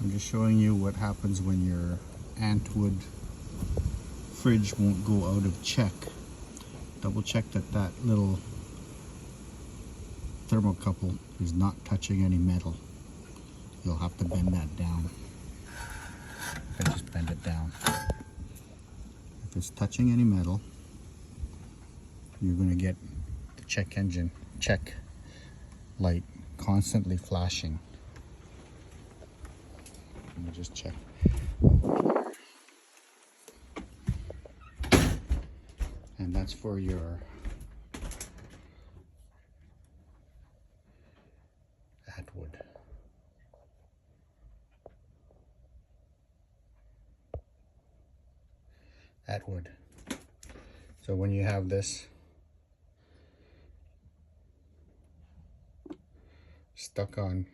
I'm just showing you what happens when your Atwood fridge won't go out of check. Double check that that little thermocouple is not touching any metal. You'll have to bend that down. I just bend it down. If it's touching any metal, you're going to get the check engine check light constantly flashing. Let me just check. And that's for your Atwood. Atwood. So when you have this stuck on